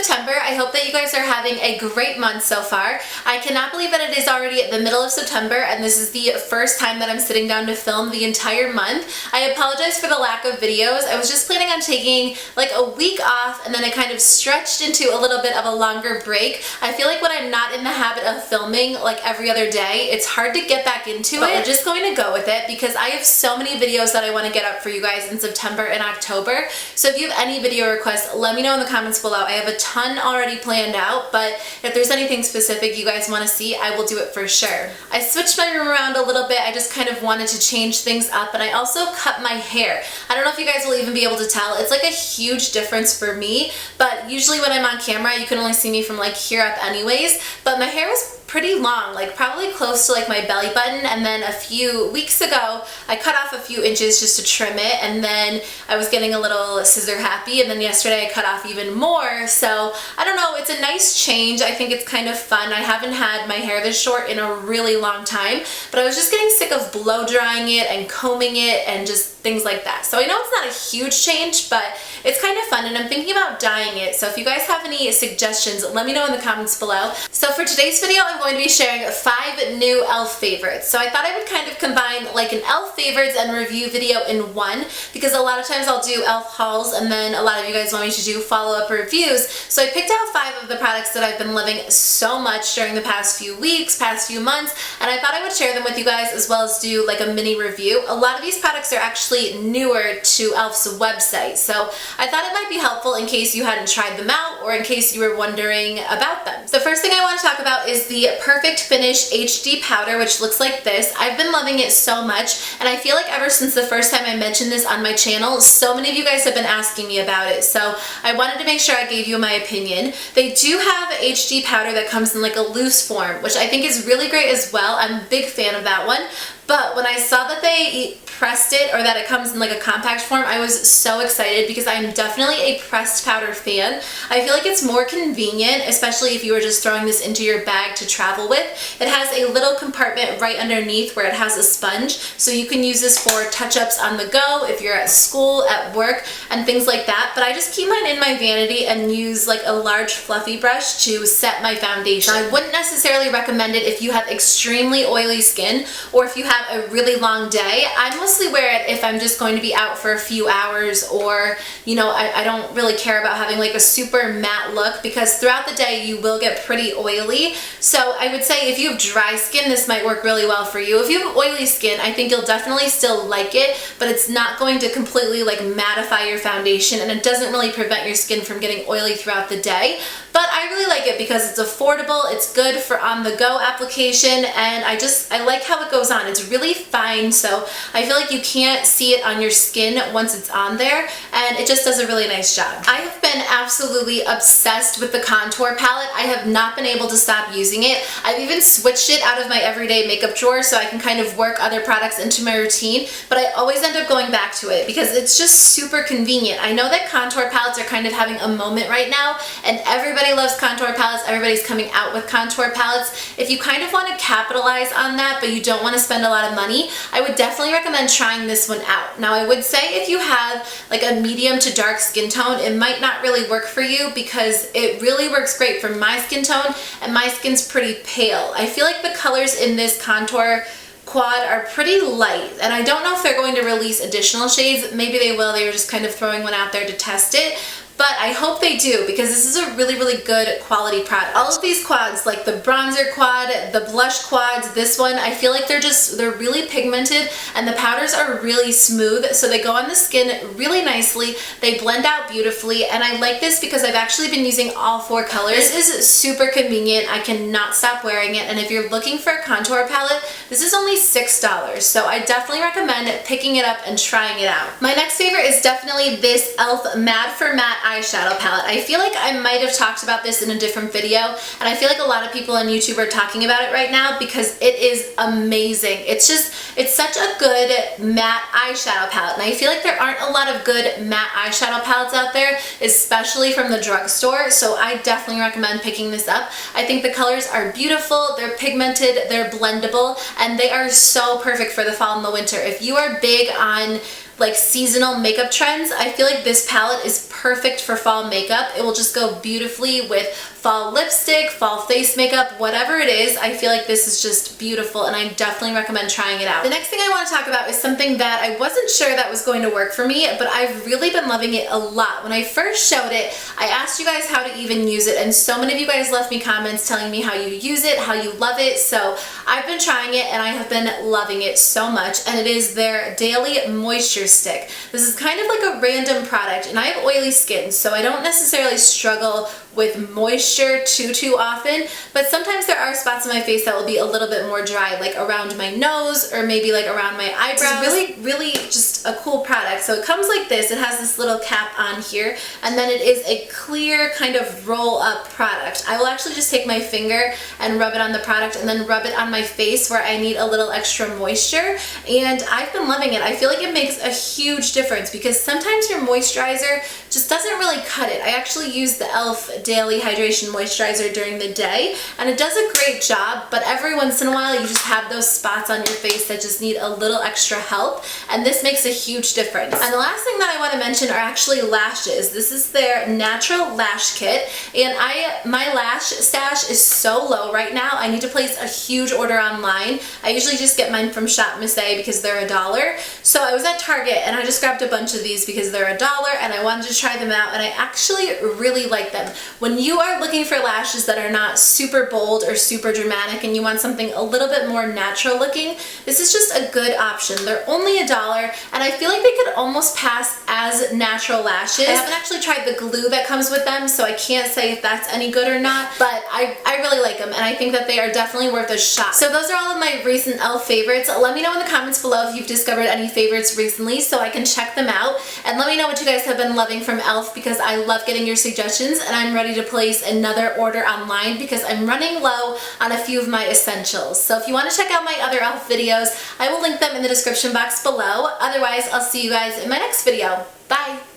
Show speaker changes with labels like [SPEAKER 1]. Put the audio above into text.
[SPEAKER 1] September. I hope that you guys are having a great month so far. I cannot believe that it is already the middle of September and this is the first time that I'm sitting down to film the entire month. I apologize for the lack of videos. I was just planning on taking like a week off and then it kind of stretched into a little bit of a longer break. I feel like when I'm not in the habit of filming like every other day, it's hard to get back into it. We're just going to go with it because I have so many videos that I want to get up for you guys in September and October. So if you have any video requests, let me know in the comments below. I have a ton already planned out, but if there's anything specific you guys want to see, I will do it for sure. I switched my room around a little bit. I just kind of wanted to change things up, and I also cut my hair. I don't know if you guys will even be able to tell. It's like a huge difference for me, but usually when I'm on camera, you can only see me from like here up anyways, but my hair is pretty long, like probably close to like my belly button, and then a few weeks ago I cut off a few inches just to trim it, and then I was getting a little scissor happy, and then yesterday I cut off even more. So I don't know, it's a nice change. I think it's kind of fun. I haven't had my hair this short in a really long time, but I was just getting sick of blow drying it and combing it and just things like that. So I know it's not a huge change, but it's kind of fun, and I'm thinking about dyeing it. So if you guys have any suggestions, let me know in the comments below. So for today's video, I'm going to be sharing 5 new e.l.f. favorites. So I thought I would kind of combine like an e.l.f. favorites and review video in one, because a lot of times I'll do e.l.f. hauls and then a lot of you guys want me to do follow-up reviews. So I picked out 5 of the products that I've been loving so much during the past few weeks, past few months, and I thought I would share them with you guys as well as do like a mini review. A lot of these products are actually newer to e.l.f.'s website, so I thought it might be helpful in case you hadn't tried them out or in case you were wondering about them. The first thing I want to talk about is the Perfect Finish HD powder, which looks like this. I've been loving it so much, and I feel like ever since the first time I mentioned this on my channel, so many of you guys have been asking me about it, so I wanted to make sure I gave you my opinion. They do have HD powder that comes in like a loose form, which I think is really great as well. I'm a big fan of that one. But when I saw that they pressed it, or that it comes in like a compact form, I was so excited because I'm definitely a pressed powder fan. I feel like it's more convenient, especially if you were just throwing this into your bag to travel with. It has a little compartment right underneath where it has a sponge, so you can use this for touch-ups on the go if you're at school, at work, and things like that. But I just keep mine in my vanity and use like a large fluffy brush to set my foundation. I wouldn't necessarily recommend it if you have extremely oily skin or if you have a really long day. I mostly wear it if I'm just going to be out for a few hours, or you know, I don't really care about having like a super matte look, because throughout the day you will get pretty oily. So I would say if you have dry skin, this might work really well for you. If you have oily skin, I think you'll definitely still like it, but it's not going to completely like mattify your foundation, and it doesn't really prevent your skin from getting oily throughout the day. But I really like it because it's affordable, it's good for on-the-go application, and I like how it goes on. It's really fine, so I feel like you can't see it on your skin once it's on there, and it just does a really nice job. I have been absolutely obsessed with the contour palette. I have not been able to stop using it. I've even switched it out of my everyday makeup drawer so I can kind of work other products into my routine, but I always end up going back to it because it's just super convenient. I know that contour palettes are kind of having a moment right now, and everybody loves contour palettes. Everybody's coming out with contour palettes. If you kind of want to capitalize on that, but you don't want to spend a lot of money, I would definitely recommend trying this one out. Now I would say if you have like a medium to dark skin tone, it might not really work for you because it really works great for my skin tone, and my skin's pretty pale. I feel like the colors in this contour quad are pretty light, and I don't know if they're going to release additional shades. Maybe they will. They were just kind of throwing one out there to test it. But I hope they do, because this is a really, really good quality product. All of these quads, like the bronzer quad, the blush quads, this one, I feel like they're really pigmented, and the powders are really smooth, so they go on the skin really nicely. They blend out beautifully, and I like this because I've actually been using all 4 colors. This is super convenient. I cannot stop wearing it, and if you're looking for a contour palette, this is only $6, so I definitely recommend picking it up and trying it out. My next favorite is definitely this e.l.f. Mad for Matte eyeshadow palette. I feel like I might have talked about this in a different video, and I feel like a lot of people on YouTube are talking about it right now because it is amazing. It's such a good matte eyeshadow palette, and I feel like there aren't a lot of good matte eyeshadow palettes out there, especially from the drugstore, so I definitely recommend picking this up. I think the colors are beautiful, they're pigmented, they're blendable, and they are so perfect for the fall and the winter. If you are big on like seasonal makeup trends, I feel like this palette is perfect for fall makeup. It will just go beautifully with fall lipstick, fall face makeup, whatever it is. I feel like this is just beautiful and I definitely recommend trying it out. The next thing I want to talk about is something that I wasn't sure that was going to work for me, but I've really been loving it a lot. When I first showed it, I asked you guys how to even use it, and so many of you guys left me comments telling me how you use it, how you love it. So I've been trying it and I have been loving it so much, and it is their Daily Moisture Stick. This is kind of like a random product, and I have oily skin, so I don't necessarily struggle with moisture too often, but sometimes there are spots on my face that will be a little bit more dry, like around my nose or maybe like around my eyebrows. It's really just a cool product. So it comes like this. It has this little cap on here, and then it is a clear kind of roll up product. I will actually just take my finger and rub it on the product and then rub it on my face where I need a little extra moisture, and I've been loving it. I feel like it makes a huge difference because sometimes your moisturizer just doesn't really cut it. I actually use the e.l.f. Daily Hydration Moisturizer during the day, and it does a great job, but every once in a while you just have those spots on your face that just need a little extra help, and this makes a huge difference. And the last thing that I want to mention are actually lashes. This is their natural lash kit, and my lash stash is so low right now. I need to place a huge order online. I usually just get mine from Shop Miss A because they're $1. So I was at Target and I just grabbed a bunch of these because they're $1 and I wanted to try them out, and I actually really like them. When you are looking for lashes that are not super bold or super dramatic and you want something a little bit more natural looking, this is just a good option. They're only $1, and I feel like they could almost pass as natural lashes. I haven't actually tried the glue that comes with them, so I can't say if that's any good or not, but I really like them, and I think that they are definitely worth a shot. So those are all of my recent e.l.f. favorites. Let me know in the comments below if you've discovered any favorites recently so I can check them out, and let me know what you guys have been loving from e.l.f. because I love getting your suggestions, and I'm ready to place another order online because I'm running low on a few of my essentials. So if you want to check out my other e.l.f. videos, I will link them in the description box below. Otherwise, I'll see you guys in my next video. Bye!